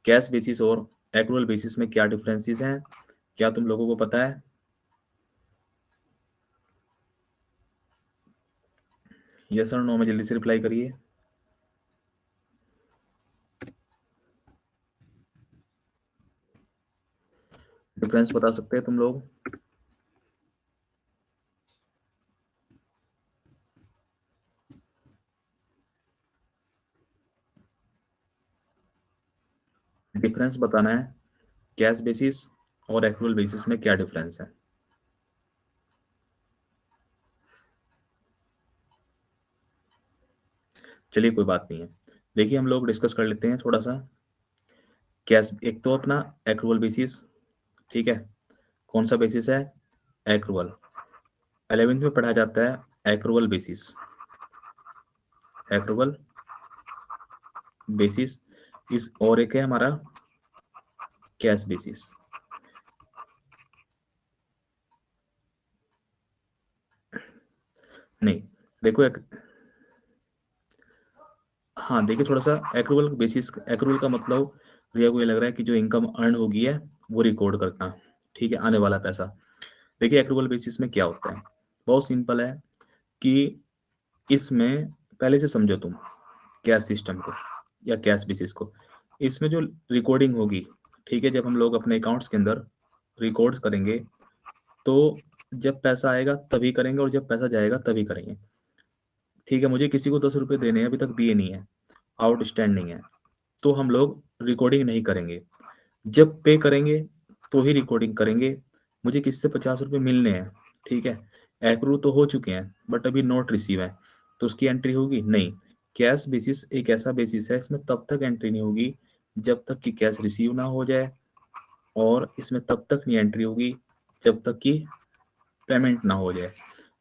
Cash basis और accrual basis में क्या डिफरेंसेस हैं, क्या तुम लोगों को पता है? यस और नो में जल्दी से रिप्लाई करिए। डिफरेंस बता सकते हैं तुम लोग? डिफरेंस बताना है, कैश बेसिस और एक्रूअल बेसिस में क्या डिफरेंस है। चलिए कोई बात नहीं है, देखिए हम लोग डिस्कस कर लेते हैं थोड़ा सा। कैश, एक तो अपना एक्रूअल बेसिस, ठीक है, कौन सा बेसिस है? एक्रूअल। 11th में पढ़ा जाता है एक्रूअल बेसिस, एक्रूअल बेसिस इस, और एक है हमारा कैश बेसिस। नहीं, देखो एक, हाँ देखिए थोड़ा सा एक्रूअल बेसिस, एक्रूअल का मतलब रिया को ये लग रहा है कि जो इनकम अर्न होगी है वो रिकॉर्ड करना, ठीक है, आने वाला पैसा। देखिए एक्रूअल बेसिस में क्या होता है, बहुत सिंपल है कि इसमें पहले से समझो तुम कैश सिस्टम को या कैश बेसिस को। इसमें जो रिकॉर्डिंग होगी, ठीक है, जब हम लोग अपने अकाउंट्स के अंदर रिकॉर्ड करेंगे तो जब पैसा आएगा तभी करेंगे और जब पैसा जाएगा तभी करेंगे, ठीक है। मुझे किसी को 10 रुपये देने हैं, अभी तक दिए नहीं है, आउटस्टैंडिंग है, तो हम लोग रिकॉर्डिंग नहीं करेंगे। जब पे करेंगे तो ही रिकॉर्डिंग करेंगे। मुझे किससे 50 रुपये मिलने हैं, ठीक है, एक्रू तो हो चुके हैं बट अभी नोट रिसीव है, तो उसकी एंट्री होगी नहीं। कैश बेसिस एक ऐसा बेसिस है, इसमें तब तक एंट्री नहीं होगी जब तक कि कैश रिसीव ना हो जाए, और इसमें तब तक नहीं एंट्री होगी जब तक कि पेमेंट ना हो जाए।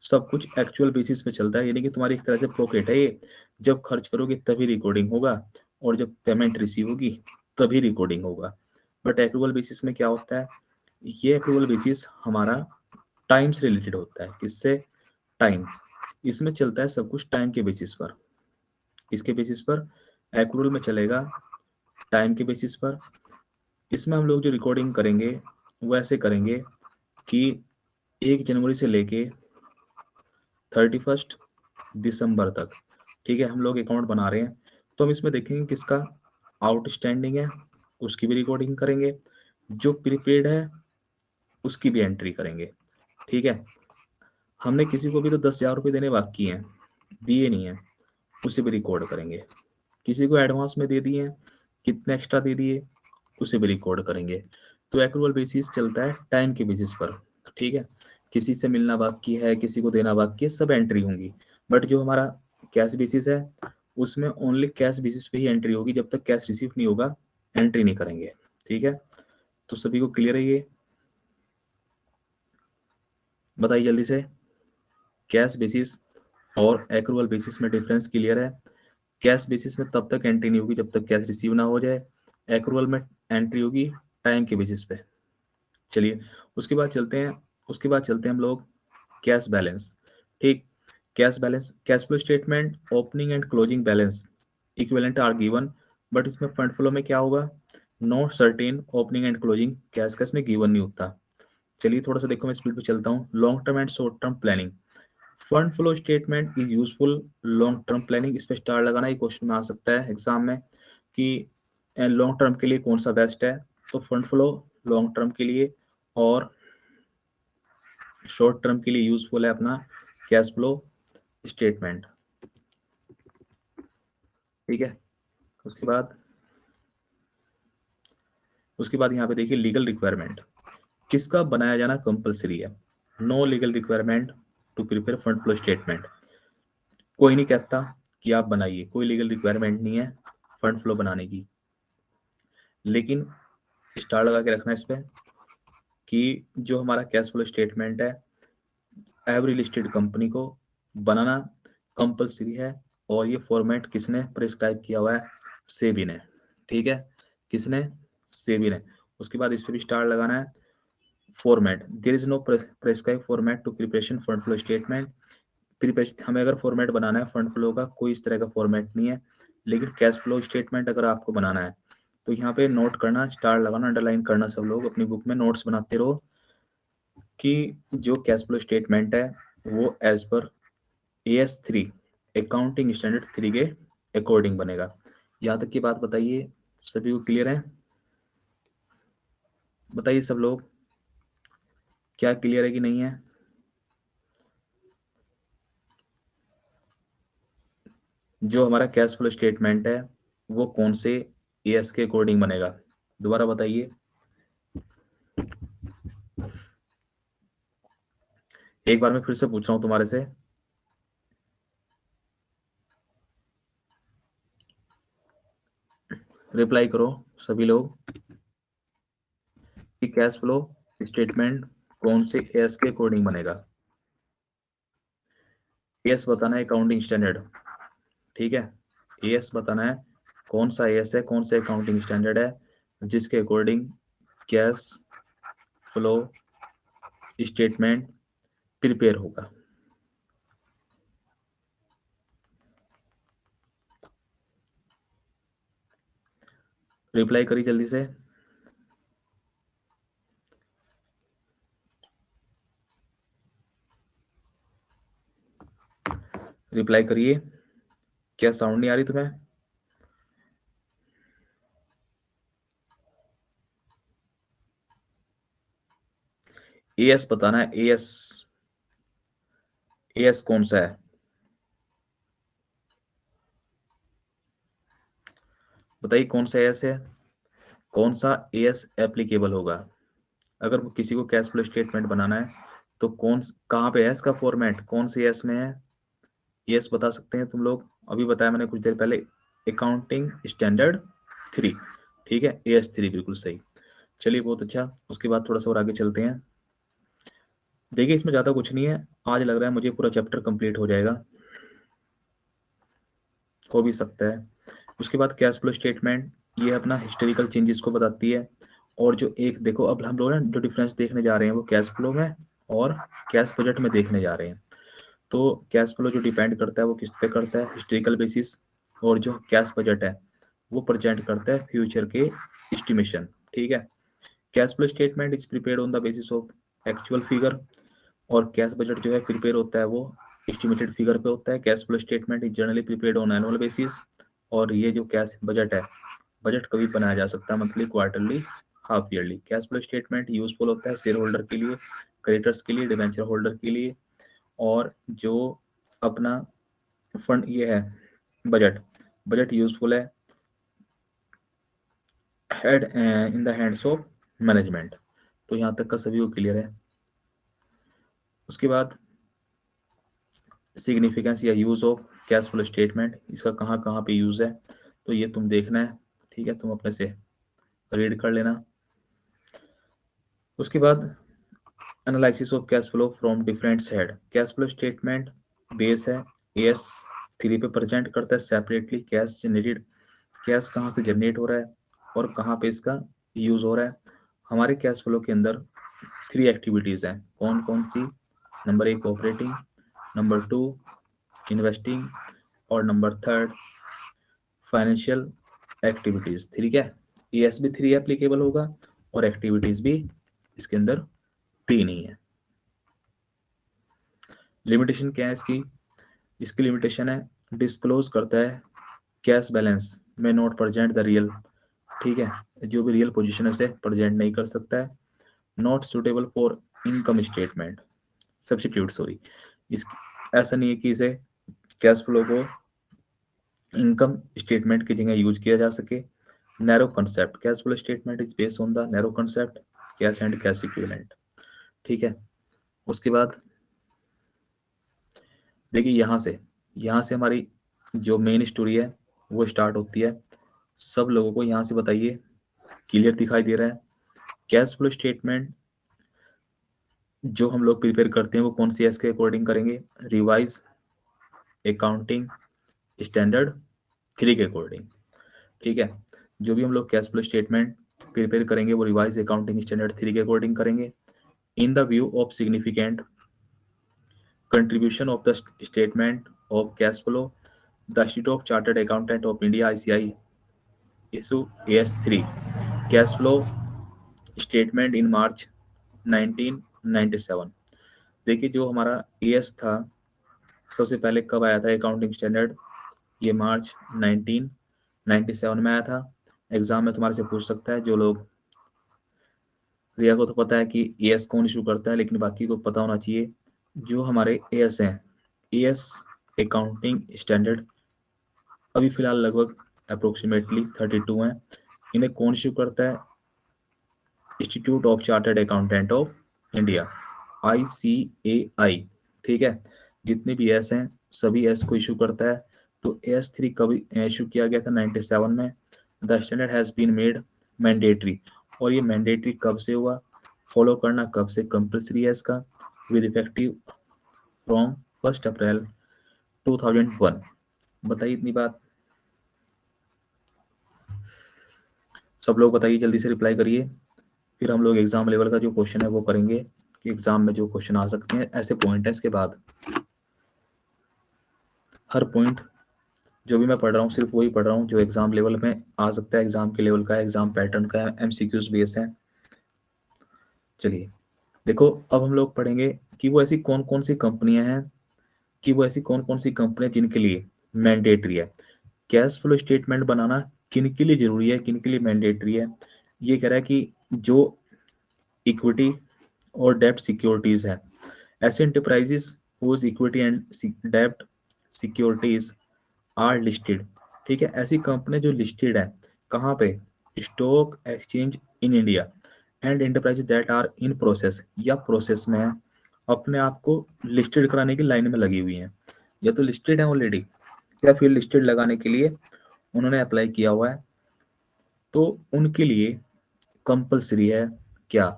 सब कुछ एक्चुअल बेसिस पे चलता है, यानी कि तुम्हारी एक तरह से पॉकेट है ये। जब खर्च करोगे तभी रिकॉर्डिंग होगा, और जब पेमेंट रिसीव होगी तभी रिकॉर्डिंग होगा। बट एक्रूअल बेसिस में क्या होता है, ये एक्रूअल बेसिस हमारा टाइम से रिलेटेड होता है। किससे? टाइम। इसमें चलता है सब कुछ टाइम के बेसिस पर। इसके बेसिस पर एक्रूअल में चलेगा, टाइम के बेसिस पर। इसमें हम लोग जो रिकॉर्डिंग करेंगे वो ऐसे करेंगे कि 1 जनवरी से लेके 31 दिसंबर तक, ठीक है, हम लोग अकाउंट बना रहे हैं, तो हम इसमें देखेंगे किसका आउटस्टैंडिंग है, उसकी भी रिकॉर्डिंग करेंगे, जो प्रीपेड है उसकी भी एंट्री करेंगे, ठीक है। हमने किसी को भी तो 10,000 रुपये देने बाकी हैं, दिए नहीं है, उसे भी रिकॉर्ड करेंगे। किसी को एडवांस में दे दिए हैं, कितने एक्स्ट्रा दे दिए, उसे भी रिकॉर्ड करेंगे। तो एक्रूअल बेसिस चलता है टाइम के बेसिस पर, ठीक है। किसी से मिलना बाकी है, किसी को देना बाकी है, सब एंट्री होंगी। बट जो हमारा कैश बेसिस है उसमें ओनली कैश बेसिस पे ही एंट्री होगी, जब तक कैश रिसीव नहीं होगा एंट्री नहीं करेंगे, ठीक है। तो सभी को क्लियर है ये? बताइए जल्दी से, कैश बेसिस और एक्रूअल बेसिस में डिफरेंस क्लियर है? कैश बेसिस में तब तक एंट्री नहीं होगी जब तक कैश रिसीव ना हो जाए, एक्रूअल में एंट्री होगी टाइम के बेसिस पे। चलिए उसके बाद चलते हैं, उसके बाद चलते हैं हम लोग कैश बैलेंस, ठीक। Cash balance, cash flow statement, opening and closing balance equivalent are given, but इसमें फंड फ्लो में क्या होगा, not certain opening and closing, cash cash में गिवन नहीं होता। चलिए थोड़ा सा देखो, मैं स्पीड पे चलता हूँ। Long term and short term planning, fund flow statement is useful long term planning. इस पे स्टार लगाना, ये क्वेश्चन में आ सकता है एग्जाम में कि लॉन्ग टर्म के लिए कौन सा बेस्ट है। तो फंड फ्लो लॉन्ग टर्म के लिए, और शॉर्ट टर्म के लिए यूजफुल है अपना कैश फ्लो स्टेटमेंट, ठीक है। उसके बाद, उसके बाद यहाँ पे देखिए लीगल रिक्वायरमेंट, किसका बनाया जाना कंपलसरी है। No legal requirement to prepare fund flow statement, कोई नहीं कहता कि आप बनाइए, कोई लीगल रिक्वायरमेंट नहीं है फंड फ्लो बनाने की। लेकिन स्टार लगा के रखना इस पे कि जो हमारा कैश फ्लो स्टेटमेंट है एवरी लिस्टेड कंपनी को बनाना कंपलसरी है, और ये फॉर्मेट किसने प्रिस्क्राइब किया हुआ है, सेबी ने, ठीक है। किसने? सेबी ने। उसके बाद इस पे भी स्टार लगाना है। Format, there is no prescribe format to preparation fund flow statement. Preparation, हमें अगर फॉर्मेट बनाना है फंड फ्लो का, कोई इस तरह का फॉर्मेट नहीं है। लेकिन कैश फ्लो स्टेटमेंट अगर आपको बनाना है तो यहाँ पे नोट करना, स्टार लगाना, अंडरलाइन करना, सब लोग अपनी बुक में नोट्स बनाते रहो कि जो कैश फ्लो स्टेटमेंट है वो as per AS3 accounting standard 3 के अकॉर्डिंग बनेगा। यहाँ तक की बात बताइए, सभी को क्लियर है? बताइए सब लोग, क्या क्लियर है कि नहीं है? जो हमारा कैश फ्लो स्टेटमेंट है वो कौन से AS के अकॉर्डिंग बनेगा, दोबारा बताइए। एक बार मैं फिर से पूछ रहा हूँ तुम्हारे से, रिप्लाई करो सभी लोग कि कैश फ्लो स्टेटमेंट कौन से एस के अकॉर्डिंग बनेगा। एस बताना है अकाउंटिंग स्टैंडर्ड, ठीक है। एस बताना है कौन सा एस है, कौन से अकाउंटिंग स्टैंडर्ड है जिसके according cash flow statement prepare होगा। रिप्लाई करिए जल्दी से। रिप्लाई करिए, क्या साउंड नहीं आ रही तुम्हें? एस बताना है, एस एस कौन सा है, बताइए कौन सा एस है, कौन सा एस एप्लीकेबल होगा। अगर वो किसी को कैश फ्लो स्टेटमेंट बनाना है तो कौन, कहाँ पे है इसका फॉर्मेट, कौन से एस में है, यस बता सकते हैं तुम लोग? अभी बताया मैंने कुछ देर पहले, अकाउंटिंग स्टैंडर्ड 3, ठीक है, AS3 बिल्कुल सही। चलिए बहुत अच्छा, उसके बाद थोड़ा सा और आगे चलते हैं। देखिए इसमें ज़्यादा कुछ नहीं है, आज लग रहा है मुझे पूरा चैप्टर कंप्लीट हो जाएगा, हो भी सकता है। उसके बाद कैश फ्लो स्टेटमेंट, ये अपना हिस्टोरिकल चेंजेस को बताती है। और जो एक देखो, अब हम लोग ना जो डिफरेंस देखने जा रहे हैं वो कैश फ्लो में और कैश बजट में देखने जा रहे हैं। तो कैश फ्लो जो डिपेंड करता है वो किस पे करता है, हिस्टोरिकल बेसिस। और जो कैश बजट है वो प्रेजेंट करता है फ्यूचर के एस्टिमेशन, ठीक है। Cash flow statement is prepared on the basis of actual figure, और कैश बजट जो है प्रिपेयर होता है वो एस्टिमेटेड फिगर पे होता है। Cash flow statement is generally prepared on annual basis, और ये जो कैश बजट है, बजट कभी बनाया जा सकता है, monthly, quarterly, half yearly. Cash flow statement useful होता है शेयर होल्डर के लिए, क्रेडिटर्स के लिए, डिवेंचर होल्डर के लिए, और जो अपना फंड ये है बजट, बजट यूजफुल है head in the hands of management. तो यहाँ तक का सभी को क्लियर है। उसके बाद सिग्निफिकेंस या use of cash flow statement, इसका कहाँ कहाँ पे यूज है, तो ये तुम देखना है, ठीक है, तुम अपने से रीड कर लेना। उसके बाद analysis of cash flow from different head, cash flow statement base है AS3 पे प्रेजेंट करता है सेपरेटली कैश जनरेटेड, कैश कहाँ से जनरेट हो रहा है और कहाँ पे इसका यूज हो रहा है। हमारे कैश फ्लो के अंदर 3 एक्टिविटीज हैं, कौन कौन सी? नंबर 1 ऑपरेटिंग, नंबर 2 इन्वेस्टिंग, और नंबर 3 फाइनेंशियल एक्टिविटीज, ठीक है। ES भी 3 एप्लीकेबल होगा और एक्टिविटीज भी इसके अंदर 3 ही है। लिमिटेशन क्या है इसकी? इसकी लिमिटेशन है डिस्क्लोज करता है कैश बैलेंस में नॉट प्रेजेंट द रियल, ठीक है, जो भी रियल पोजीशन है उसे प्रेजेंट नहीं कर सकता है। Not suitable for income statement substitute, sorry, इस ऐसा नहीं है कि इसे कैश फ्लो को इनकम स्टेटमेंट की जगह यूज किया जा सके। Narrow concept, cash flow statement is based on the narrow concept cash and cash equivalent, ठीक है। उसके बाद देखिए यहाँ से हमारी जो मेन स्टोरी है वो स्टार्ट होती है। सब लोगों को यहाँ से बताइए, क्लियर दिखाई दे रहा है? कैश फ्लो स्टेटमेंट जो हम लोग प्रिपेयर करते हैं वो कौन सी एस के अकॉर्डिंग करेंगे? रिवाइज अकाउंटिंग स्टैंडर्ड 3 के अकॉर्डिंग, ठीक है। जो भी हम लोग कैश फ्लो स्टेटमेंट प्रिपेयर करेंगे वो रिवाइज अकाउंटिंग स्टैंडर्ड 3 के अकॉर्डिंग करेंगे। In the view of significant contribution of the statement of cash flow, the institute of chartered accountant of India ICI issue AS3 cash flow statement in March 1997। देखिए जो हमारा AS था सबसे पहले कब आया था अकाउंटिंग स्टैंडर्ड, ये मार्च 1997 में आया था। एग्जाम में तुम्हारे से पूछ सकता है, जो लोग, रिया को तो पता है कि एएस कौन इशू करता है, लेकिन बाकी को पता होना चाहिए जो हमारे एएस हैं, एएस अकाउंटिंग स्टैंडर्ड अभी फिलहाल लगभग अप्रोक्सीमेटली 32 हैं। इन्हें कौन इशू करता है? Institute of chartered accountant of India, ICAI। ठीक है, जितने भी एस हैं सभी एस को इशू करता है। तो AS3 कब इशू किया गया था? 97 में। The standard has been made mandatory, और ये मैंडेटरी कब से हुआ, फॉलो करना कब से कंपल्सरी है इसका, विद इफेक्टिव फ्रॉम 1 अप्रैल 2001। बताइए इतनी बात, सब लोग बताइए, जल्दी से रिप्लाई करिए। फिर हम लोग एग्जाम लेवल का जो क्वेश्चन है वो करेंगे, कि एग्जाम में जो क्वेश्चन आ सकते हैं ऐसे पॉइंट है। इसके बाद हर पॉइंट जो भी मैं पढ़ रहा हूँ सिर्फ वही पढ़ रहा हूँ जो एग्जाम लेवल में आ सकता है, एग्जाम के लेवल का है, एग्जाम पैटर्न का है, MCQs बेस है। चलिए देखो, अब हम लोग पढ़ेंगे कि वो ऐसी कौन कौन सी कंपनियां हैं, कि वो ऐसी कौन कौन सी कंपनियां जिनके लिए मैंडेटरी है कैश फ्लो स्टेटमेंट बनाना, किन के लिए जरूरी है, किन के लिए मैंडेटरी है। ये कह रहा है कि जो इक्विटी और डेब्ट सिक्योरिटीज है, ऐसे एंटरप्राइजेस हुज इक्विटी एंड डेब्ट सिक्योरिटीज आर लिस्टेड। ठीक है, ऐसी कंपनी जो लिस्टेड है कहाँ पे? Stock exchange in India, and enterprise that are in process, या प्रोसेस में है, अपने आप को लिस्टेड कराने की लाइन में लगी हुई है, या तो लिस्टेड है ऑलरेडी, या फिर लिस्टेड लगाने के लिए उन्होंने अप्लाई किया हुआ है। तो उनके लिए कंपलसरी है क्या,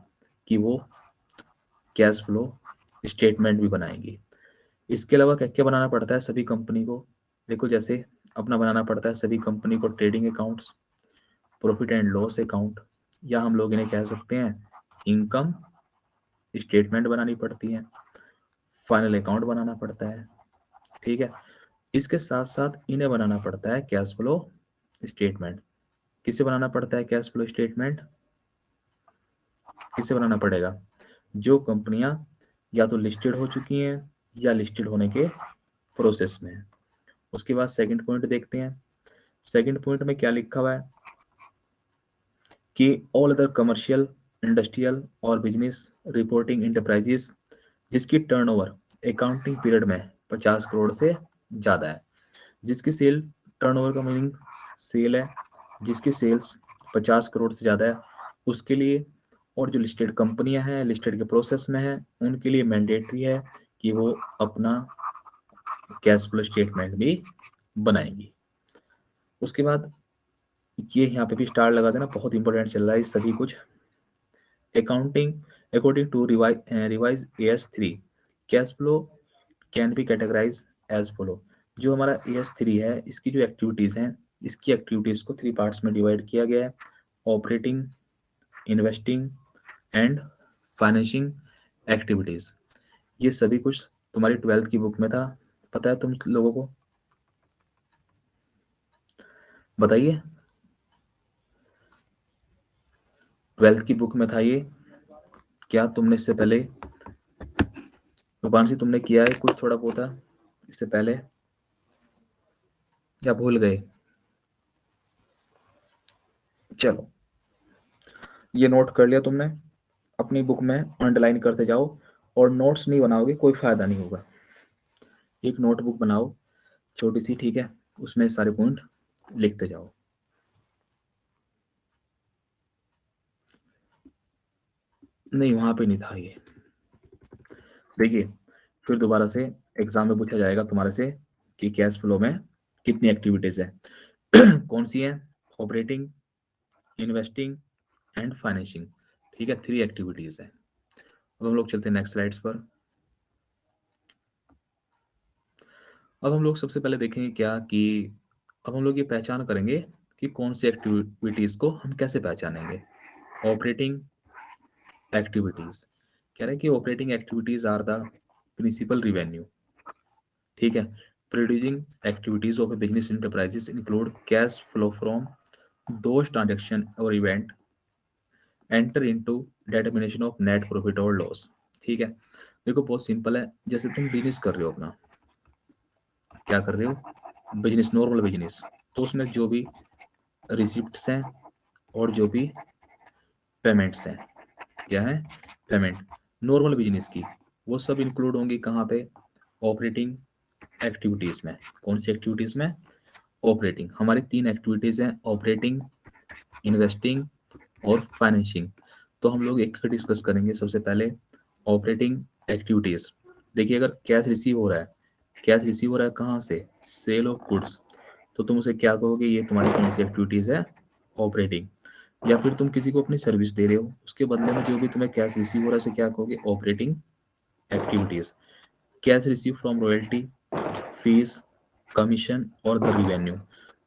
कि वो कैश फ्लो स्टेटमेंट भी बनाएंगी। इसके अलावा क्या क्या बनाना पड़ता है सभी कंपनी को? देखो, जैसे अपना बनाना पड़ता है सभी कंपनी को trading accounts, profit and loss account, या हम लोग इन्हें कह सकते हैं इनकम स्टेटमेंट बनानी पड़ती है, फाइनल अकाउंट बनाना पड़ता है। ठीक है, इसके साथ साथ इन्हें बनाना पड़ता है कैश फ्लो स्टेटमेंट। किसे बनाना पड़ता है कैश फ्लो स्टेटमेंट? किसे बनाना पड़ेगा? जो कंपनियां या तो लिस्टेड हो चुकी हैं या लिस्टेड होने के प्रोसेस में है। उसके बाद सेकंड पॉइंट देखते हैं। सेकंड पॉइंट में क्या लिखा हुआ है कि ऑल अदर कमर्शियल, इंडस्ट्रियल और बिजनेस रिपोर्टिंग इंटरप्राइजेस जिसकी टर्नओवर अकाउंटिंग पीरियड में 50 करोड़ से ज़्यादा है, जिसकी सेल, टर्नओवर का मीनिंग सेल है, जिसकी सेल्स 50 करोड़ से ज़्यादा है उसके लिए, और जो लिस्टेड कंपनियां हैं लिस्टेड के प्रोसेस में हैं उनके लिए मैंडेटरी है कि वो अपना कैश फ्लो स्टेटमेंट भी बनाएंगी। उसके बाद ये यहाँ पे भी स्टार लगा देना, बहुत इंपॉर्टेंट चल रहा है सभी कुछ। Accounting according to revise AS3 cash flow can be categorise as follow. जो हमारा AS3 है इसकी जो एक्टिविटीज़ हैं, इसकी एक्टिविटीज़ को 3 पार्ट्स में डिवाइड किया गया है, operating, investing and financing activities. ये सभी कुछ तुम्हारी 12th की बुक में था, पता है तुम लोगों को? बताइए, 12th की बुक में था ये? क्या तुमने इससे पहले, रूपांशी, तुमने किया है कुछ थोड़ा बहुत इससे पहले, या भूल गए? चलो, ये नोट कर लिया तुमने, अपनी बुक में अंडरलाइन करते जाओ, और नोट्स नहीं बनाओगे कोई फायदा नहीं होगा। एक नोटबुक बनाओ छोटी सी, ठीक है, उसमें सारे पॉइंट लिखते जाओ। नहीं, वहां पे नहीं था ये। देखिए, फिर दोबारा से एग्जाम में पूछा जाएगा तुम्हारे से कि कैश फ्लो में कितनी एक्टिविटीज है कौन सी है? Operating, investing and financing. ठीक है, 3 एक्टिविटीज है। अब हम लोग चलते हैं नेक्स्ट स्लाइड्स पर। अब हम लोग सबसे पहले देखेंगे क्या, कि अब हम लोग ये पहचान करेंगे कि कौन सी एक्टिविटीज को हम कैसे पहचानेंगे। ऑपरेटिंग एक्टिविटीज, कह रहे हैं कि operating activities are the principal revenue. ठीक है, producing activities of a business enterprises include cash flow from those transaction और event enter into determination of net profit और लॉस। ठीक है, देखो बहुत सिंपल है, जैसे तुम बिजनेस कर रहे हो अपना, क्या कर रहे हो, बिजनेस, नॉर्मल बिजनेस, तो उसमें जो भी रिसिप्ट्स हैं और जो भी पेमेंट्स हैं, क्या है, पेमेंट, नॉर्मल बिजनेस की, वो सब इंक्लूड होंगी कहाँ पे, ऑपरेटिंग एक्टिविटीज़ में। कौन सी एक्टिविटीज़ में, ऑपरेटिंग। हमारी 3 एक्टिविटीज़ हैं, ऑपरेटिंग, इन्वेस्टिंग और फाइनेंसिंग। तो हम लोग एक डिस्कस करेंगे। सबसे पहले ऑपरेटिंग एक्टिविटीज़। देखिए, अगर कैश रिसीव हो रहा है, कैश रिसीव हो रहा है कहाँ से, सेल ऑफ गुड्स, तो तुम उसे क्या कहोगे, ये तुम्हारी कौन सी एक्टिविटीज़ है, ऑपरेटिंग। या फिर तुम किसी को अपनी सर्विस दे रहे हो, उसके बदले में जो भी तुम्हें कैश रिसीव हो रहा है उसे क्या कहोगे, operating activities. Cash receive from royalty, fees, commission और द रिवेन्यू,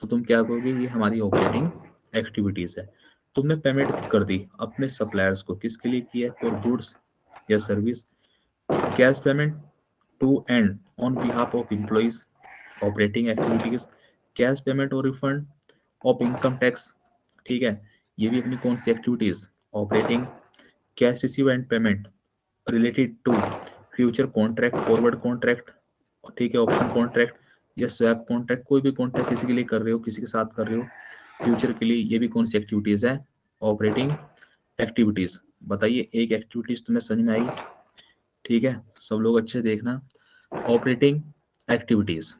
तो तुम क्या कहोगे, ये हमारी ऑपरेटिंग एक्टिविटीज़ है। तुमने पेमेंट कर दी अपने सप्लायर्स को, किसके लिए किया है, फॉर गुड्स या service. Cash payment to and on behalf of employees, operating activities. Cash payment और रिफंड ऑफ इनकम टैक्स, ठीक है, ये भी अपनी कौन सी activities, operating. Cash receive and payment related to future contract, forward contract, ठीक है, ऑप्शन कॉन्ट्रैक्ट या स्वैप कॉन्ट्रैक्ट, कोई भी कॉन्ट्रैक्ट किसी के लिए कर रहे हो, किसी के साथ कर रहे हो फ्यूचर के लिए, ये भी कौन सी एक्टिविटीज है, ऑपरेटिंग एक्टिविटीज। बताइए, एक एक्टिविटीज तुम्हें समझ में आई, ठीक है, सब लोग अच्छे देखना। ऑपरेटिंग एक्टिविटीज,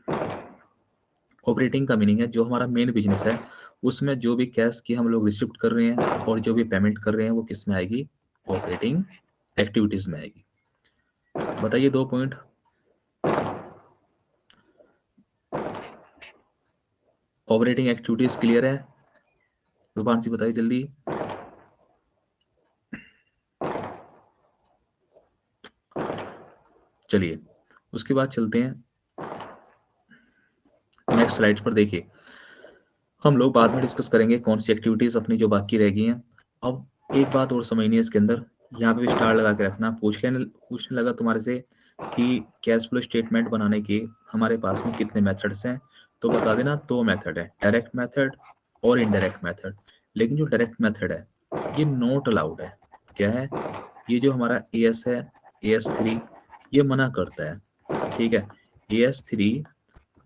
ऑपरेटिंग का मीनिंग है जो हमारा मेन बिजनेस है उसमें जो भी कैश की हम लोग रिसिप्ट कर रहे हैं और जो भी पेमेंट कर रहे हैं वो किस में आएगी, ऑपरेटिंग एक्टिविटीज में आएगी। बताइए 2 पॉइंट। ऑपरेटिंग एक्टिविटीज क्लियर है, रूपांशी बताइए जल्दी। चलिए उसके बाद चलते हैं नेक्स्ट स्लाइड पर। देखिए, हम लोग बाद में डिस्कस करेंगे कौन सी एक्टिविटीज अपनी जो बाकी रह गई हैं। अब एक बात और समझनी है इसके अंदर, यहाँ पे भी स्टार लगा के रखना। पूछने लगा तुम्हारे से कि कैश फ्लो स्टेटमेंट बनाने के हमारे पास में कितने मेथड्स हैं, तो बता देना 2 मेथड है, डायरेक्ट मेथड और इनडायरेक्ट मेथड। लेकिन जो डायरेक्ट मेथड है ये नॉट अलाउड है। क्या है, ये जो हमारा AS है, AS3, ये मना करता है, ठीक है। AS3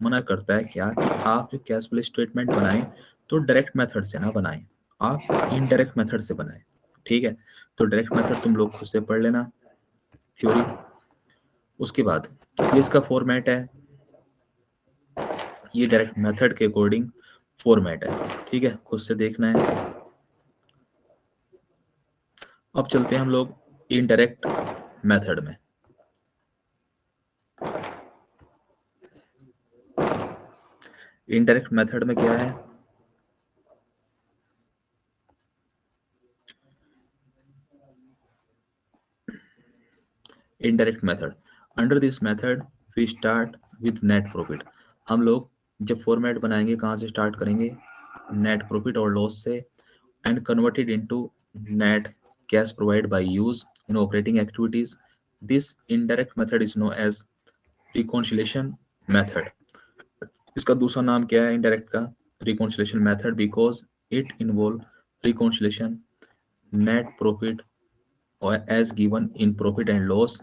मना करता है क्या, कि आप जो कैश फ्लो स्टेटमेंट बनाएं तो डायरेक्ट मेथड से ना बनाएं, आप इनडायरेक्ट मेथड से बनाएं, ठीक है। तो डायरेक्ट मेथड तुम लोग खुद से पढ़ लेना थ्योरी। उसके बाद ये इसका फॉर्मेट है, ये डायरेक्ट मेथड के अकॉर्डिंग फॉर्मेट है, ठीक है, खुद से देखना है। अब चलते हैं हम लोग इनडायरेक्ट मेथड में। इनडायरेक्ट मेथड में क्या है, indirect method, under this method we start with net profit. हम लोग जब फॉर्मेट बनाएंगे कहाँ से स्टार्ट करेंगे, नेट प्रॉफिट और लॉस से, and converted into net cash provide by use in operating activities. This indirect method is known as reconciliation method. इसका दूसरा नाम क्या है इनडायरेक्ट का, reconciliation method, because it involve reconciliation net profit और as given in profit and loss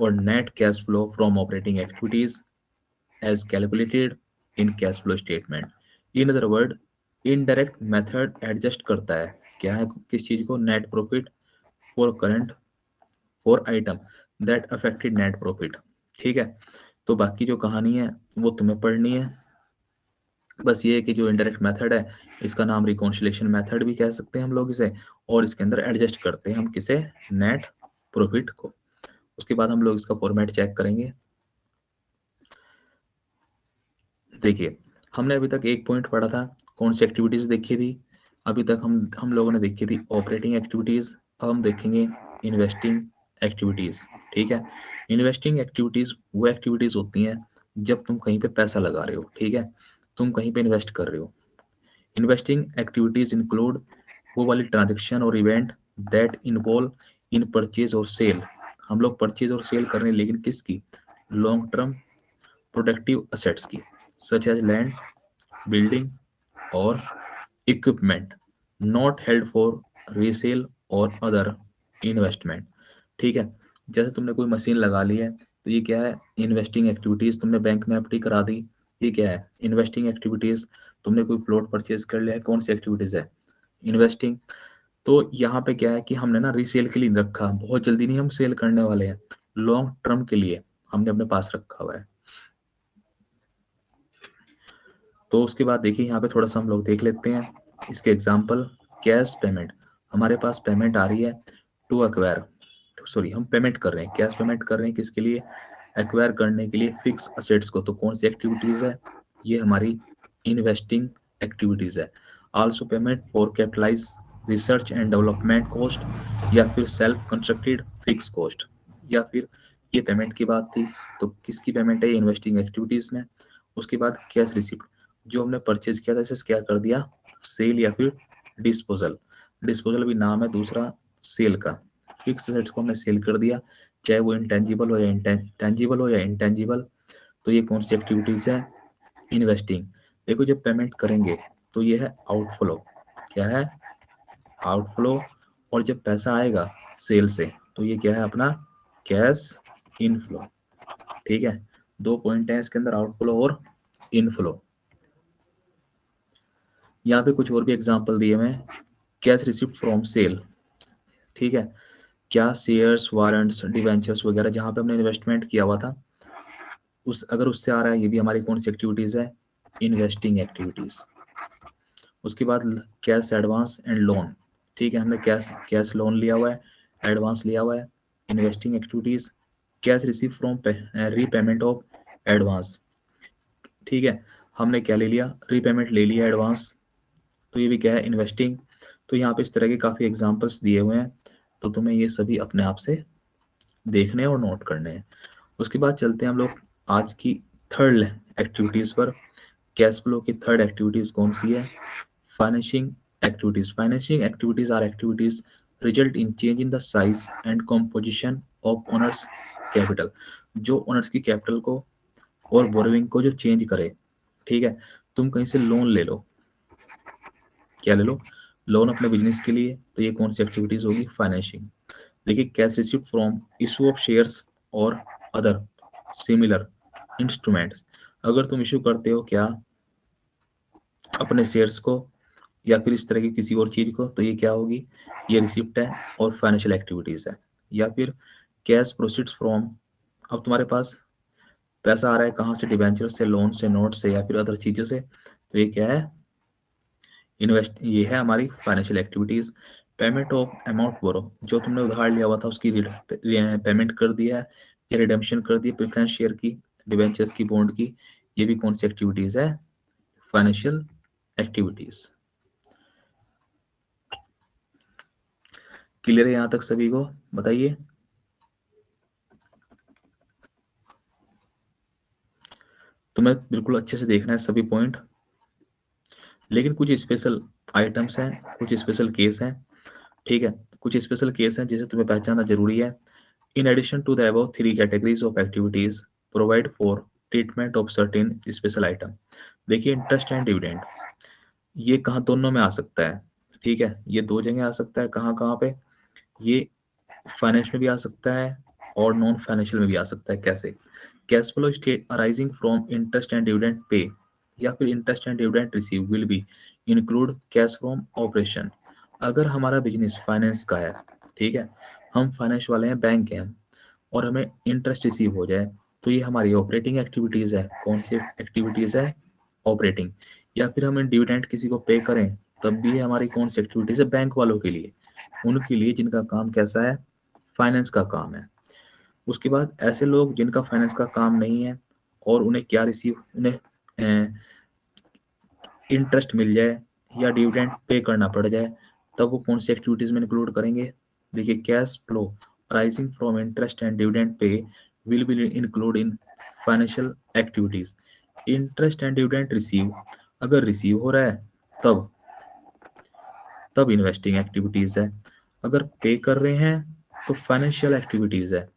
और net cash flow from operating activities as calculated in cash flow statement. In other word, indirect method adjust करता है क्या है, किस चीज को, net profit for current, for item that affected net profit, ठीक है। तो बाकी जो कहानी है वो तुम्हें पढ़नी है। बस ये है कि जो इनडायरेक्ट मेथड है इसका नाम रिकॉन्सिलेशन मेथड भी कह सकते हैं हम लोग इसे, और इसके अंदर एडजस्ट करते हैं हम किसे, नेट प्रॉफिट को। उसके बाद हम लोग इसका फॉर्मेट चेक करेंगे। देखिए, हमने अभी तक एक पॉइंट पढ़ा था, कौन सी एक्टिविटीज देखी थी, अभी तक हम लोगों ने देखी थी ऑपरेटिंग एक्टिविटीज। अब हम देखेंगे इन्वेस्टिंग एक्टिविटीज, ठीक है। इन्वेस्टिंग एक्टिविटीज वो एक्टिविटीज होती हैं जब तुम कहीं पे पैसा लगा रहे हो, ठीक है, तुम कहीं पे इन्वेस्ट कर रहे हो। इन्वेस्टिंग एक्टिविटीज इंक्लूड वो वाली ट्रांजेक्शन और event that involve in purchase और सेल। हम लोग परचेज और सेल कर रहे हैं, लेकिन किसकी, लॉन्ग टर्म प्रोडक्टिव असेट्स की, सच एज लैंड, बिल्डिंग और equipment, not held for resale और अदर इन्वेस्टमेंट। ठीक है, जैसे तुमने कोई मशीन लगा ली है तो ये क्या है, इन्वेस्टिंग एक्टिविटीज। तुमने बैंक में एफडी करा दी, ये क्या है, इन्वेस्टिंग एक्टिविटीज। तुमने कोई प्लॉट परचेज कर लिया है, कौन सी एक्टिविटीज है, इन्वेस्टिंग। तो यहाँ पे क्या है कि हमने ना रीसेल के लिए नहीं रखा, बहुत जल्दी नहीं हम सेल करने वाले हैं, लॉन्ग टर्म के लिए हमने अपने पास रखा हुआ है। तो उसके बाद देखिए यहाँ पे थोड़ा सा हम लोग देख लेते हैं इसके एग्जाम्पल। कैश पेमेंट, हमारे पास पेमेंट आ रही है टू अक्वायर, सॉरी हम पेमेंट कर रहे हैं, कैश पेमेंट कर रहे हैं किसके लिए, एक्वायर करने के लिए फिक्स असेट्स को। तो कौन सी एक्टिविटीज है, ये हमारी इन्वेस्टिंग एक्टिविटीज है। Also payment for capitalize research and development cost या फिर सेल्फ कंस्ट्रक्टेड फिक्स कॉस्ट, या फिर ये पेमेंट की बात थी तो किसकी पेमेंट है, इन्वेस्टिंग एक्टिविटीज में। उसके बाद कैश रिसिप्ट, जो हमने परचेज किया था इसे क्या कर दिया, सेल या फिर डिस्पोजल। डिस्पोजल भी नाम है दूसरा सेल का। फिक्स एसेट्स को हमने सेल कर दिया, चाहे वो इंटेंजिबल हो या इंटेंजिबल। तो ये कौन सी एक्टिविटीज है, इन्वेस्टिंग। देखो जब पेमेंट करेंगे तो ये है आउटफ्लो, क्या है, आउटफ्लो। और जब पैसा आएगा सेल से तो ये क्या है अपना कैश इनफ्लो। ठीक है, दो पॉइंट है इसके अंदर, आउटफ्लो और इनफ्लो। यहाँ पे कुछ और भी एग्जांपल दिए हुए हैं, कैश रिसिप्ट फ्रॉम सेल। ठीक है, क्या शेयर्स, वारंट्स, डिवेंचर्स वगैरह जहाँ पे हमने इन्वेस्टमेंट किया हुआ था उस अगर उससे आ रहा है, ये भी हमारी कौन सी एक्टिविटीज है, इन्वेस्टिंग एक्टिविटीज। उसके बाद कैश एडवांस एंड लोन। ठीक है, हमने कैश कैश लोन लिया हुआ है, एडवांस लिया हुआ है, investing activities. Cash receive from repayment of advance. ठीक है, हमने क्या ले लिया, रीपेमेंट ले लिया एडवांस, तो ये भी क्या है, इन्वेस्टिंग। तो यहाँ पे इस तरह के काफी एग्जांपल्स दिए हुए हैं, तो तुम्हें ये सभी अपने आप से देखने और नोट करने हैं। उसके बाद चलते हैं हम लोग आज की थर्ड एक्टिविटीज पर। कैश फ्लो की थर्ड एक्टिविटीज कौन सी है, financing activities. Financing activities are activities result in change in the size and composition of owners capital, जो ओनर्स की कैपिटल को और बोरोइंग को जो चेंज करे। ठीक है, तुम कहीं से लोन ले लो, क्या ले लो, लोन अपने बिजनेस के लिए, तो ये कौन सी एक्टिविटीज होगी, फाइनेंसिंग। देखिए cash receipt from issue of shares और अदर सिमिलर इंस्ट्रूमेंट्स। अगर तुम इशू करते हो क्या अपने शेयर्स को या फिर इस तरह की किसी और चीज को, तो ये क्या होगी, ये रिसिप्ट है और फाइनेंशियल एक्टिविटीज है। या फिर कैश प्रोसीड्स फ्रॉम, अब तुम्हारे पास पैसा आ रहा है कहाँ से, डिबेंचर से, लोन से, नोट से या फिर अदर चीजों से, तो ये क्या है, इन्वेस्ट, ये है हमारी financial activities. Payment of amount borrow, जो तुमने उधार लिया हुआ था उसकी पेमेंट कर दिया है या रिडेम्पशन कर दी प्रेफरेंस शेयर की, डिबेंचर्स की, बॉन्ड की, ये भी कौन सी एक्टिविटीज है, फाइनेंशियल एक्टिविटीज। क्लियर है यहाँ तक सभी को, बताइए। तुम्हें बिल्कुल अच्छे से देखना है सभी पॉइंट, लेकिन कुछ स्पेशल आइटम्स हैं, कुछ स्पेशल केस हैं। ठीक है, कुछ स्पेशल केस हैं जिसे तुम्हें पहचानना जरूरी है। In addition to the above three categories of activities provide for treatment of certain special item. देखिए इंटरेस्ट एंड डिविडेंड, ये कहाँ दोनों में आ सकता है। ठीक है, ये दो जगह आ सकता है, कहाँ कहाँ पे, ये फाइनेंस में भी आ सकता है और नॉन फाइनेंशियल में भी आ सकता है। कैसे, cash flow state arising from interest and dividend पे या फिर interest and dividend receive will be include cash from operation. अगर हमारा बिजनेस फाइनेंस का है, ठीक है, हम फाइनेंस वाले हैं, बैंक हैं हम, और हमें इंटरेस्ट रिसीव हो जाए तो ये हमारी ऑपरेटिंग एक्टिविटीज है। कौन सी एक्टिविटीज है, ऑपरेटिंग। या फिर हमें डिविडेंड किसी को पे करें तब भी ये हमारी कौन सी एक्टिविटीज है, बैंक वालों के लिए, उनके लिए जिनका काम कैसा है, फाइनेंस का काम है। उसके बाद ऐसे लोग जिनका फाइनेंस का काम नहीं है और उन्हें क्या रिसीव, उन्हें इंटरेस्ट मिल जाए या डिविडेंड पे करना पड़ जाए, तब वो कौन सी एक्टिविटीज में इंक्लूड करेंगे। देखिए cash flow rising from interest and dividend pay will be include in financial activities. Interest and dividend receive अगर रिसीव हो रहा है तब तब इन्वेस्टिंग एक्टिविटीज है, अगर पे कर रहे हैं तो फाइनेंशियल एक्टिविटीज है,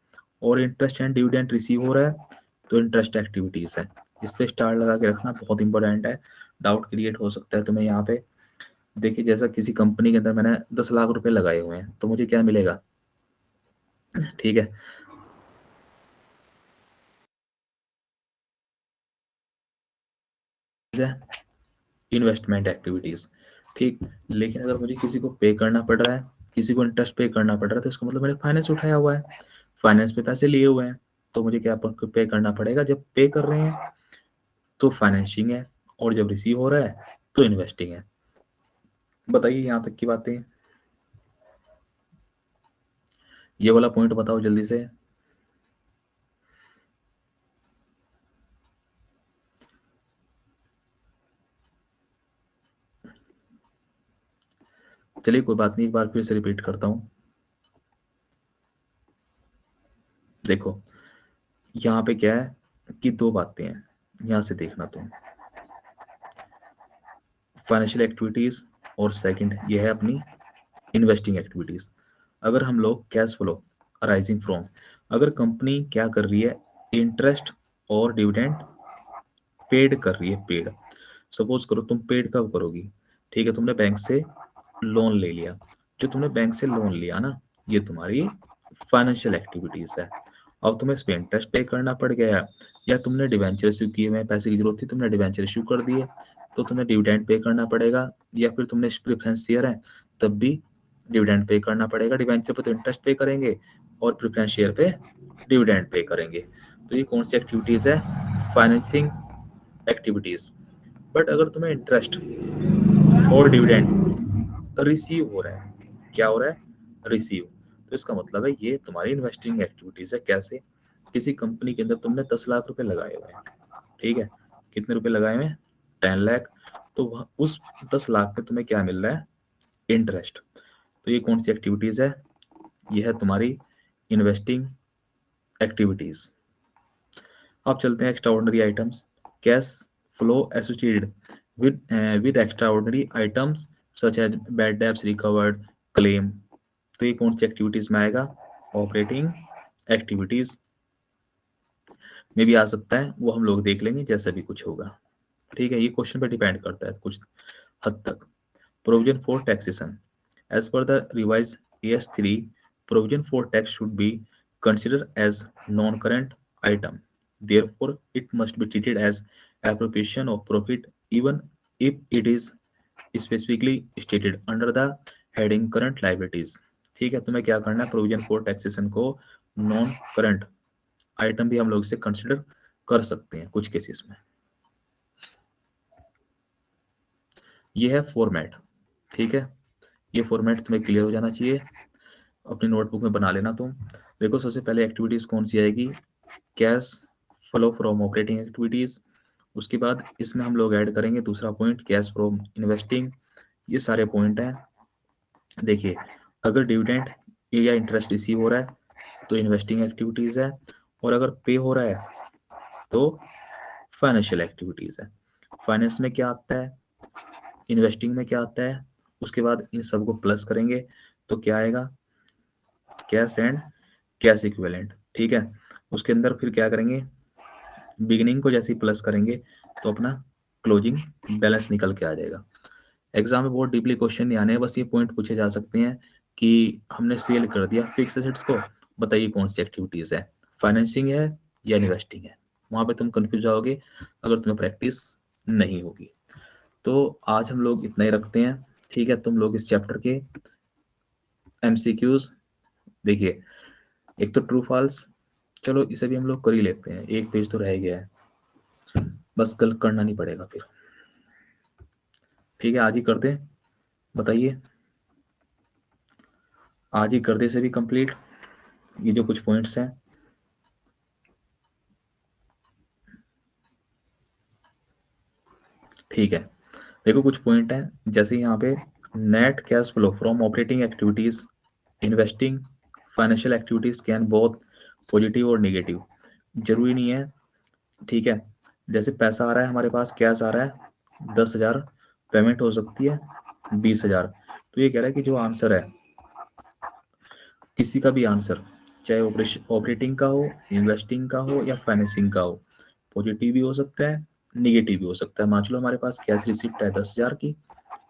और इंटरेस्ट एंड डिविडेंड रिसीव हो रहा है तो इंटरेस्ट एक्टिविटीज है। इस पे स्टार लगा के रखना बहुत इंपॉर्टेंट है, डाउट क्रिएट हो सकता है तुम्हें यहाँ पे। देखिए जैसा किसी कंपनी के अंदर मैंने 10 लाख रुपए लगाए हुए हैं, तो मुझे क्या मिलेगा? ठीक है, इन्वेस्टमेंट एक्टिविटीज़, ठीक। लेकिन अगर मुझे किसी को पे करना पड़ रहा है, किसी को इंटरेस्ट पे करना पड़ रहा है, तो इसका मतलब मैंने फाइनेंस उठाया हुआ है, फाइनेंस पे पैसे लिए हुए हैं, तो मुझे क्या पे करना पड़ेगा? जब पे कर रहे हैं तो फाइनेंसिंग है, और जब रिसीव हो रहा है तो इन्वेस्टिंग है। बताइए यहाँ तक की बातें, ये वाला पॉइंट बताओ जल्दी से। चलिए कोई बात नहीं, एक बार फिर से रिपीट करता हूँ। देखो यहाँ पे क्या है कि दो बातें हैं, यहाँ से देखना तुम, फाइनेंशियल एक्टिविटीज और सेकंड ये है अपनी इन्वेस्टिंग एक्टिविटीज। अगर हम लोग कैश फ्लो अराइजिंग फ्रॉम, अगर कंपनी क्या कर रही है, इंटरेस्ट और डिविडेंड पेड कर रही है, पेड, सपोज करो तुम पेड कब करोगी? ठीक है, तुमने बैंक से लोन ले लिया, जो तुमने बैंक से लोन लिया ना, ये तुम्हारी फाइनेंशियल एक्टिविटीज है। अब तुम्हें इस पे इंटरेस्ट पे करना पड़ गया, या तुमने डिवेंचर इश्यू किए हुए हैं, पैसे की जरूरत थी, तुमने डिवेंचर इश्यू कर दिए, तो तुम्हें डिविडेंड पे करना पड़ेगा, या फिर तुमने प्रेफरेंस शेयर है तब भी डिविडेंड पे करना पड़ेगा। डिवेंचर पे तो इंटरेस्ट पे करेंगे और प्रेफरेंस शेयर पे डिविडेंड पे करेंगे। तो ये कौन सी एक्टिविटीज है? Financing activities. बट अगर तुम्हें इंटरेस्ट और डिविडेंड रिसीव हो रहा है, क्या हो रहा है? रिसीव, तो इसका मतलब है ये तुम्हारी इन्वेस्टिंग एक्टिविटीज है। कैसे? किसी कंपनी के अंदर तुमने 10 लाख रुपए लगाए हुए हैं, ठीक है, कितने रुपए लगाए हुए हैं? 10 लाख। तो उस 10 लाख पे तुम्हें क्या मिल रहा है? इंटरेस्ट। तो ये कौन सी एक्टिविटीज है? ये है तुम्हारी इन्वेस्टिंग एक्टिविटीज। अब चलते हैं extraordinary items. Cash flow associated with extraordinary items such as bad debts recovered, claim. तो ये कौन सी एक्टिविटीज में आएगा? ऑपरेटिंग एक्टिविटीज में भी आ सकता है, वो हम लोग देख लेंगे जैसा भी कुछ होगा। ठीक है, ये क्वेश्चन पे डिपेंड करता है कुछ हद तक। Provision for taxation, as per the revise AS3, provision for tax should be considered as non-current item. Therefore, it must be treated as appropriation of profit even if it is specifically stated under the heading current liabilities. ठीक है, तुम्हें क्या करना है? Provision for taxation को non current item भी हम लोग इसे कंसिडर कर सकते हैं कुछ केसेस में। ये है फॉर्मेट, ठीक है, ये फॉर्मेट तुम्हें क्लियर हो जाना चाहिए, अपनी नोटबुक में बना लेना तुम। देखो सबसे पहले एक्टिविटीज कौन सी आएगी? Cash flow from operating activities. उसके बाद इसमें हम लोग ऐड करेंगे दूसरा पॉइंट, कैश फ्रॉम इन्वेस्टिंग। ये सारे पॉइंट हैं। देखिए अगर डिविडेंड या इंटरेस्ट रिसीव हो रहा है तो इन्वेस्टिंग एक्टिविटीज है, और अगर पे हो रहा है तो फाइनेंशियल एक्टिविटीज है। फाइनेंस में क्या आता है, इन्वेस्टिंग में क्या आता है, उसके बाद इन सबको प्लस करेंगे तो क्या आएगा? Cash and cash equivalent. ठीक है, उसके अंदर फिर क्या करेंगे? बिगिनिंग को जैसे ही प्लस करेंगे तो अपना क्लोजिंग बैलेंस निकल के आ जाएगा। एग्जाम में बहुत डीपली क्वेश्चन नहीं आने हैं, बस ये पॉइंट पूछे जा सकते हैं कि हमने सेल कर दिया फिक्स एसेट्स को, बताइए कौन सी एक्टिविटीज है, फाइनेंसिंग है या इन्वेस्टिंग है? वहां पे तुम कंफ्यूज जाओगे अगर तुम्हें प्रैक्टिस नहीं होगी। तो आज हम लोग इतना ही रखते हैं, ठीक है। तुम लोग इस चैप्टर के MCQs देखिए, एक तो ट्रू फॉल्स, चलो इसे भी हम लोग कर ही लेते हैं, एक पेज तो रह गया है, बस कल करना नहीं पड़ेगा फिर। ठीक है, आज ही कर दे, बताइए, आज ही कर दे इसे भी कंप्लीट, ये जो कुछ पॉइंट्स हैं। ठीक है, देखो कुछ पॉइंट हैं, जैसे यहाँ पे net cash flow from operating activities, investing, financial activities can both positive और नेगेटिव, जरूरी नहीं है। ठीक है, जैसे पैसा आ रहा है हमारे पास, कैश आ रहा है 10,000, पेमेंट हो सकती है 20,000। तो ये कह रहा है कि जो आंसर है, किसी का भी आंसर, चाहे ऑपरेटिंग का हो, इन्वेस्टिंग का हो या फाइनेंसिंग का हो, पॉजिटिव भी हो सकता है, निगेटिव भी हो सकता है। मान लो हमारे पास कैश रिसिप्ट है 10,000 की,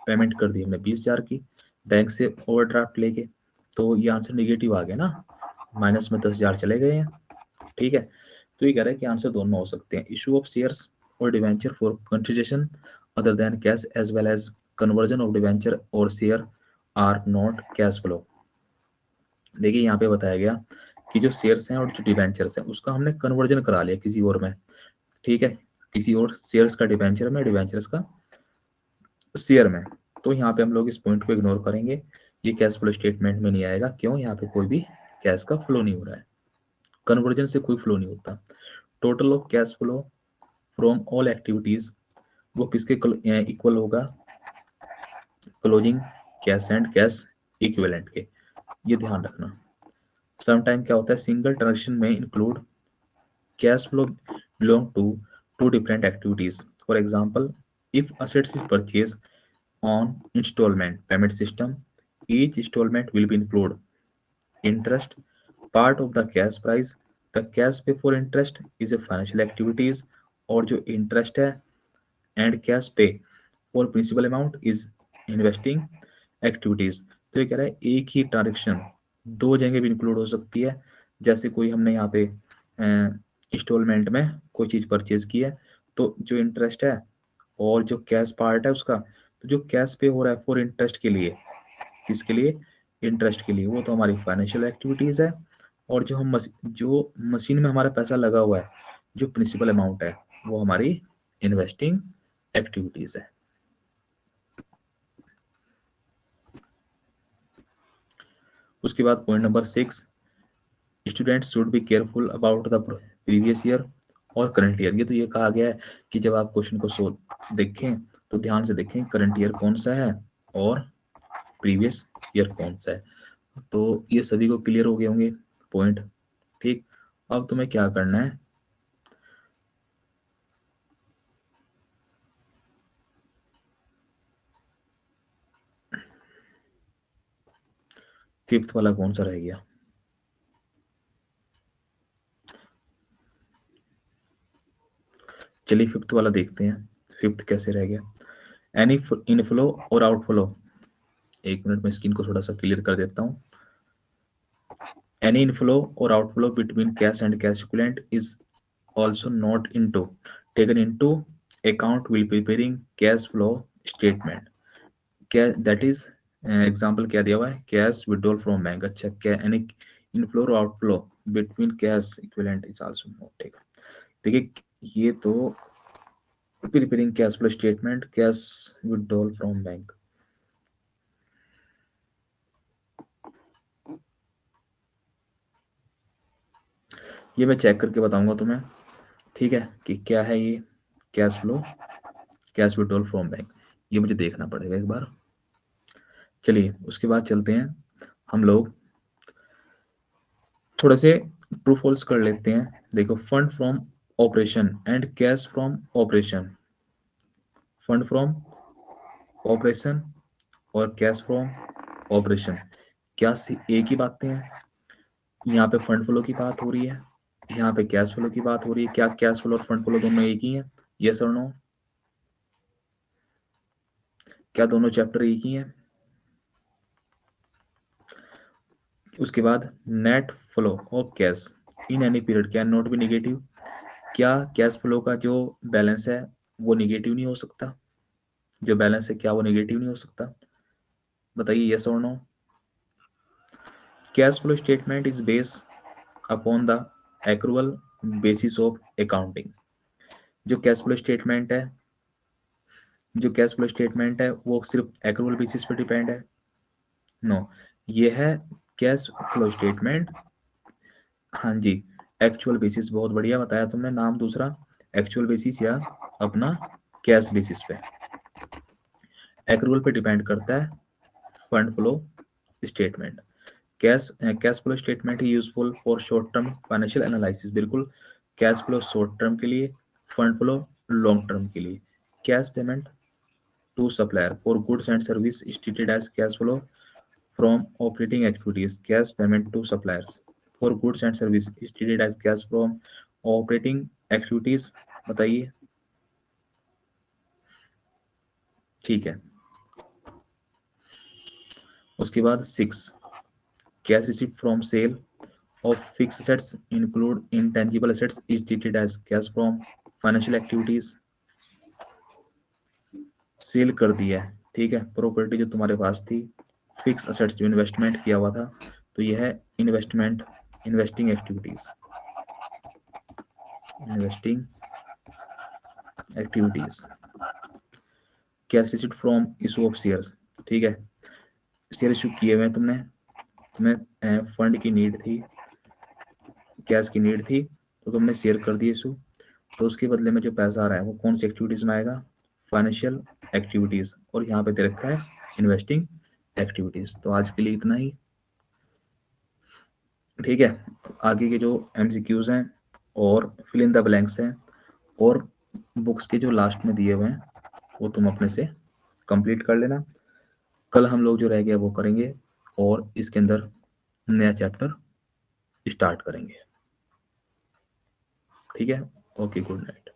पेमेंट कर दी हमने 20,000 की बैंक से ओवरड्राफ्ट लेके, तो ये आंसर निगेटिव आ गया ना, माइनस में 10,000 चले गए हैं। ठीक है, तो ये कह रहा है कि आंसर दोनों हो सकते हैं, इशू ऑफ शेयर्स और debenture for consideration other than cash as well as conversion of debenture और share are not cash flow. देखिए यहाँ पे बताया गया कि जो शेयर्स हैं और जो डिवेंचर्स हैं उसका हमने कन्वर्जन करा लिया किसी और में, ठीक है, किसी और शेयर्स का डिवेंचर में, डिवेंचर्स का शेयर में। तो यहाँ पे हम लोग इस पॉइंट को इग्नोर करेंगे, ये कैश फ्लो स्टेटमेंट में नहीं आएगा। क्यों? यहाँ पे कोई भी कैश का फ्लो नहीं हो रहा है, कन्वर्जन से कोई फ्लो नहीं होता। Total of cash flow from all activities वो किसके इक्वल होगा? Closing cash and cash equivalent के, ये ध्यान रखना। समटाइम क्या होता है, सिंगल ट्रांजेक्शन में include cash flow belong to two different activities. For example, if assets is purchased on installment payment system, each installment will be include interest part of the cash price. The cash pay for interest is a financial activities, और जो interest है and cash पे और principal amount is investing activities. तो ये कह रहा है एक ही ट्रांजेक्शन दो जगह भी इंक्लूड हो सकती है। जैसे कोई हमने यहाँ पे इंस्टॉलमेंट में कोई चीज़ परचेज की है, तो जो इंटरेस्ट है और जो कैश पार्ट है उसका, तो जो कैश पे हो रहा है फॉर इंटरेस्ट के लिए, किसके लिए? इंटरेस्ट के लिए, वो तो हमारी फाइनेंशियल एक्टिविटीज है। और जो जो मशीन में हमारा पैसा लगा हुआ है, जो प्रिंसिपल अमाउंट है, वो हमारी इन्वेस्टिंग एक्टिविटीज है। उसके बाद point number 6, students should be careful about the previous year और करंट ईयर। ये तो ये कहा गया है कि जब आप क्वेश्चन को सोल्व देखें तो ध्यान से देखें करंट ईयर कौन सा है और प्रीवियस ईयर कौन सा है। तो ये सभी को क्लियर हो गए होंगे पॉइंट। ठीक, अब तुम्हें क्या करना है, फिफ्थ वाला कौन सा रह गया? चलिए फिफ्थ वाला देखते हैं, फिफ्थ कैसे रह गया। एनी इनफ्लो और आउटफ्लो, एक मिनट में स्क्रीन को थोड़ा सा क्लियर कर देता हूँ। एनी इनफ्लो और outflow between cash and cash equivalent is also not into taken into account while preparing cash flow statement। क्या दैट इज एग्जांपल क्या दिया हुआ है, कैश विड्रॉल फ्रॉम बैंक। अच्छा, क्या एनी इनफ्लो और outflow between cash equivalent is also not taken. देखिए ये तो preparing cash flow statement, cash withdrawal from bank, ये मैं चेक करके बताऊंगा तुम्हें, ठीक है, कि क्या है ये cash flow, cash withdrawal from bank, ये मुझे देखना पड़ेगा एक बार। चलिए उसके बाद चलते हैं हम लोग थोड़े से ट्रू फॉल्स कर लेते हैं। देखो, fund from operation and cash from operation, fund from operation और कैश फ्रॉम ऑपरेशन, क्या एक ही बातें हैं? यहाँ पे फंड फ्लो की बात हो रही है, यहाँ पे कैश फ्लो की बात हो रही है। क्या कैश फ्लो और फंड फ्लो दोनों एक ही हैं? यस और नो? क्या दोनों चैप्टर एक ही हैं? उसके बाद net flow of cash in any period can not be negative. क्या कैश फ्लो का जो बैलेंस है वो निगेटिव नहीं हो सकता? जो बैलेंस है क्या वो निगेटिव नहीं हो सकता? बताइए यस और no? Cash flow statement is based upon the accrual basis of accounting. जो कैश फ्लो स्टेटमेंट है, जो कैश फ्लो स्टेटमेंट है वो सिर्फ एक्रूअल बेसिस पे डिपेंड है? नो, ये है कैश फ्लो स्टेटमेंट, हाँ जी, एक्चुअल बेसिस। बहुत बढ़िया बताया तुमने, नाम दूसरा एक्चुअल बेसिस या अपना कैश बेसिस पे, एक्रूअल पे डिपेंड करता है fund flow statement. Cash flow statement ही useful for short term financial analysis. बिल्कुल, कैश फ्लो शॉर्ट टर्म के लिए, फंड फ्लो लॉन्ग टर्म के लिए। Cash payment to supplier for goods and service stated as cash flow from operating activities. Cash payment to suppliers for goods and service stated as cash from operating activities. बताइए, ठीक है। उसके बाद 6 cash received from sale of fixed assets include intangible assets is treated as cash from financial activities। Sale कर दिया है, ठीक है, प्रॉपर्टी जो तुम्हारे पास थी, फिक्स असेट्स जो इन्वेस्टमेंट किया हुआ था, तो यह है investment, investing activities, investing activities. Cash received from issue of shares, ठीक है, शेयर इशू किए हुए तुमने, तुम्हें फंड की नीड थी, कैश की नीड थी, तो तुमने शेयर कर दिए इशू, तो उसके बदले में जो पैसा आ रहा है वो कौन सी एक्टिविटीज में आएगा, फाइनेंशियल एक्टिविटीज, और यहाँ पे दे रखा है इन्वेस्टिंग एक्टिविटीज। तो आज के लिए इतना ही, ठीक है। आगे के जो एमसीक्यूज हैं और फिल इन द ब्लैंक्स हैं और बुक्स के जो लास्ट में दिए हुए हैं वो तुम अपने से कंप्लीट कर लेना। कल हम लोग जो रह गया वो करेंगे और इसके अंदर नया चैप्टर स्टार्ट करेंगे, ठीक है। Okay, good night.